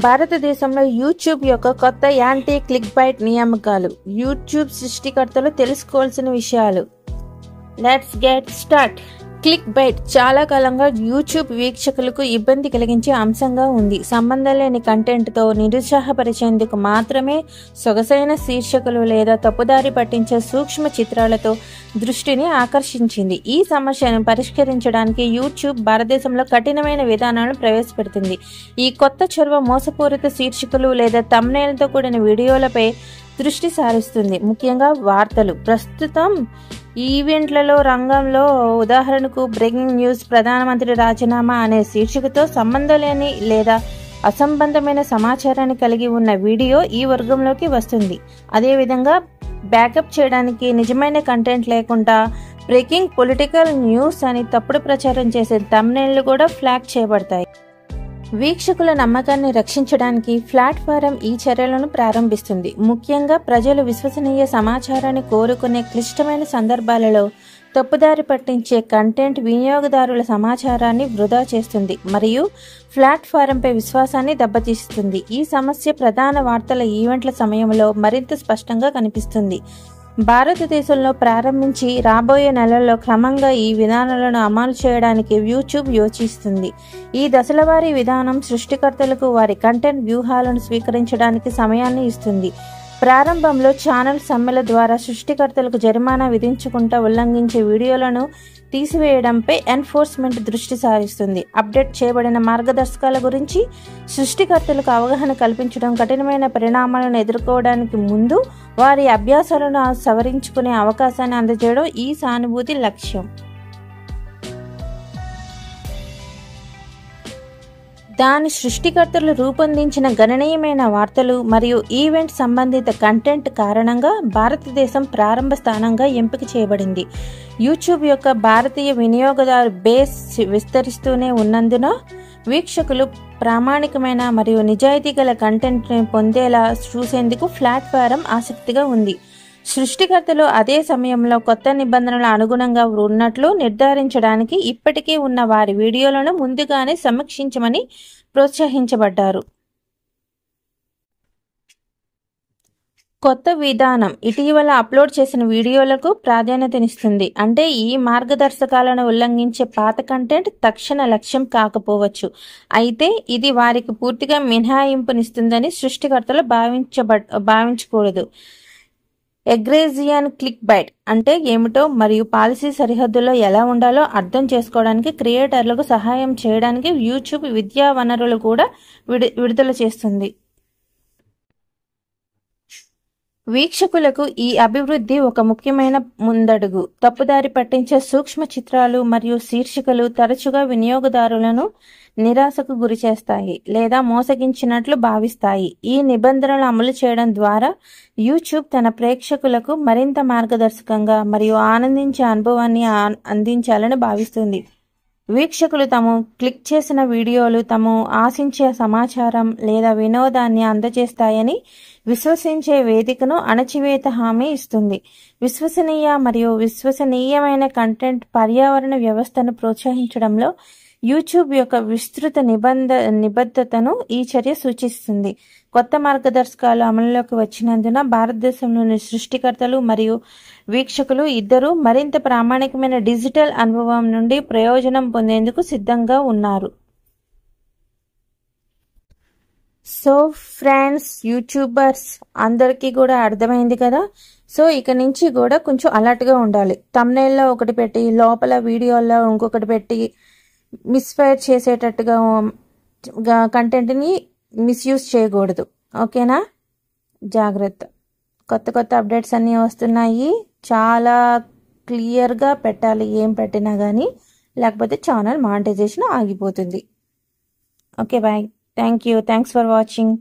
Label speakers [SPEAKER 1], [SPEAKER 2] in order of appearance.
[SPEAKER 1] భారతదేశంలో యూట్యూబ్ యొక్క కొత్త యాంటీ క్లిక్ బైట్ నియామకాలు, యూట్యూబ్ సృష్టికర్తలు తెలుసుకోవాల్సిన విషయాలు. Let's get start. Click bait చాలా కాలంగా యూట్యూబ్ వీక్షకులకు ఇబ్బంది కలిగించే అంశంగా ఉంది. సంబంధం లేని కంటెంట్తో నిరుత్సాహపరిచేందుకు మాత్రమే సొగసైన శీర్షికలు లేదా తప్పుదారి పట్టించే సూక్ష్మ చిత్రాలతో దృష్టిని ఆకర్షించింది. ఈ సమస్యను పరిష్కరించడానికి యూట్యూబ్ భారతదేశంలో కఠినమైన విధానాలను ప్రవేశపెడుతుంది. ఈ కొత్త చొరవ మోసపూరిత శీర్షికలు లేదా థంబ్నెయిల్తో కూడిన వీడియోలపై దృష్టి సారిస్తుంది, ముఖ్యంగా వార్తలు. ప్రస్తుతం ఈవెంట్లలో రంగంలో ఉదాహరణకు బ్రేకింగ్ న్యూస్, ప్రధానమంత్రి రాజీనామా అనే శీర్షికతో సంబంధం లేని లేదా అసంబద్ధమైన సమాచారాన్ని కలిగి ఉన్న వీడియో ఈ వర్గంలోకి వస్తుంది. అదేవిధంగా బ్యాకప్ చేయడానికి నిజమైన కంటెంట్ లేకుండా బ్రేకింగ్ పొలిటికల్ న్యూస్ అని తప్పుడు ప్రచారం చేసే థంబ్నెయిల్లు కూడా ఫ్లాగ్ చేయబడతాయి. వీక్షకుల నమ్మకాన్ని రక్షించడానికి ప్లాట్ఫారం ఈ చర్యలను ప్రారంభిస్తుంది. ముఖ్యంగా ప్రజలు విశ్వసనీయ సమాచారాన్ని కోరుకునే క్లిష్టమైన సందర్భాలలో తప్పుదారి పట్టించే కంటెంట్ వినియోగదారుల సమాచారాన్ని వృధా చేస్తుంది మరియు ప్లాట్ఫారంపై విశ్వాసాన్ని దెబ్బతీస్తుంది. ఈ సమస్య ప్రధాన వార్తల ఈవెంట్ల సమయంలో మరింత స్పష్టంగా కనిపిస్తుంది. భారతదేశంలో ప్రారంభించి రాబోయే నెలల్లో క్రమంగా ఈ విధానాలను అమలు చేయడానికి యూట్యూబ్ యోచిస్తుంది. ఈ దశలవారీ విధానం సృష్టికర్తలకు వారి కంటెంట్ వ్యూహాలను స్వీకరించడానికి సమయాన్ని ఇస్తుంది. ప్రారంభంలో ఛానల్ సమ్మెల ద్వారా సృష్టికర్తలకు జరిమానా విధించుకుంటూ ఉల్లంఘించే వీడియోలను తీసివేయడంపై ఎన్ఫోర్స్మెంట్ దృష్టి సారిస్తుంది. అప్డేట్ చేయబడిన మార్గదర్శకాల గురించి సృష్టికర్తలకు అవగాహన కల్పించడం, కఠినమైన పరిణామాలను ఎదుర్కోవడానికి ముందు వారి అభ్యాసాలను సవరించుకునే అవకాశాన్ని అందజేయడం ఈ సానుభూతి లక్ష్యం. దాని సృష్టికర్తలు రూపొందించిన గణనీయమైన వార్తలు మరియు ఈవెంట్ సంబంధిత కంటెంట్ కారణంగా భారతదేశం ప్రారంభ స్థానంగా ఎంపిక చేయబడింది. యూట్యూబ్ యొక్క భారతీయ వినియోగదారు బేస్ విస్తరిస్తూనే ఉన్నందున వీక్షకులు ప్రామాణికమైన మరియు నిజాయితీ గల కంటెంట్ని పొందేలా చూసేందుకు ప్లాట్ఫారం ఆసక్తిగా ఉంది. సృష్టికర్తలు అదే సమయంలో కొత్త నిబంధనల అనుగుణంగా ఉన్నట్లు నిర్ధారించడానికి ఇప్పటికే ఉన్న వారి వీడియోలను ముందుగానే సమీక్షించమని ప్రోత్సహించబడ్డారు. కొత్త విధానం ఇటీవల అప్లోడ్ చేసిన వీడియోలకు ప్రాధాన్యతనిస్తుంది. అంటే ఈ మార్గదర్శకాలను ఉల్లంఘించే పాత కంటెంట్ తక్షణ లక్ష్యం కాకపోవచ్చు, అయితే ఇది వారికి పూర్తిగా మినహాయింపునిస్తుందని సృష్టికర్తలు భావించకూడదు. అగ్రెసియన్ క్లిక్ బైట్ అంటే ఏమిటో మరియు పాలసీ సరిహద్దుల్లో ఎలా ఉండాలో అర్థం చేసుకోవడానికి క్రియేటర్లకు సహాయం చేయడానికి యూట్యూబ్ విద్యా వనరులు కూడా విడుదల చేస్తుంది. వీక్షకులకు ఈ అభివృద్ధి ఒక ముఖ్యమైన ముందడుగు. తప్పుదారి పట్టించే సూక్ష్మ చిత్రాలు మరియు శీర్షికలు తరచుగా వినియోగదారులను నిరాశకు గురిచేస్తాయి లేదా మోసగించినట్లు భావిస్తాయి. ఈ నిబంధనలు అమలు చేయడం ద్వారా యూట్యూబ్ తన ప్రేక్షకులకు మరింత మార్గదర్శకంగా మరియు ఆనందించే అనుభవాన్ని అందించాలని భావిస్తుంది. వీక్షకులు తాము క్లిక్ చేసిన వీడియోలు తాము ఆశించే సమాచారం లేదా వినోదాన్ని అందజేస్తాయని విశ్వసించే వేదికను అణచివేత హామీ ఇస్తుంది. విశ్వసనీయ మరియు విశ్వసనీయమైన కంటెంట్ పర్యావరణ వ్యవస్థను ప్రోత్సహించడంలో యూట్యూబ్ యొక్క విస్తృత నిబద్ధతను ఈ చర్య సూచిస్తుంది. కొత్త మార్గదర్శకాలు అమలులోకి వచ్చినందున భారతదేశంలోని సృష్టికర్తలు మరియు వీక్షకులు ఇద్దరూ మరింత ప్రామాణికమైన డిజిటల్ అనుభవం నుండి ప్రయోజనం పొందేందుకు సిద్ధంగా ఉన్నారు. సో ఫ్రెండ్స్, యూట్యూబర్స్ అందరికీ కూడా అర్థమైంది కదా. సో ఇక నుంచి కూడా కొంచెం అలర్ట్గా ఉండాలి. థంబ్నెయిల్లో ఒకటి పెట్టి లోపల వీడియోల్లో ఇంకొకటి పెట్టి మిస్ఫైర్ చేసేటట్టుగా కంటెంట్ని మిస్యూజ్ చేయకూడదు. ఓకేనా? జాగ్రత్త. కొత్త అప్డేట్స్ అన్నీ వస్తున్నాయి. చాలా క్లియర్గా పెట్టాలి ఏం పెట్టినా కానీ, లేకపోతే ఛానల్ మానిటైజేషన్ ఆగిపోతుంది. Okay, bye. Thank you. Thanks for watching.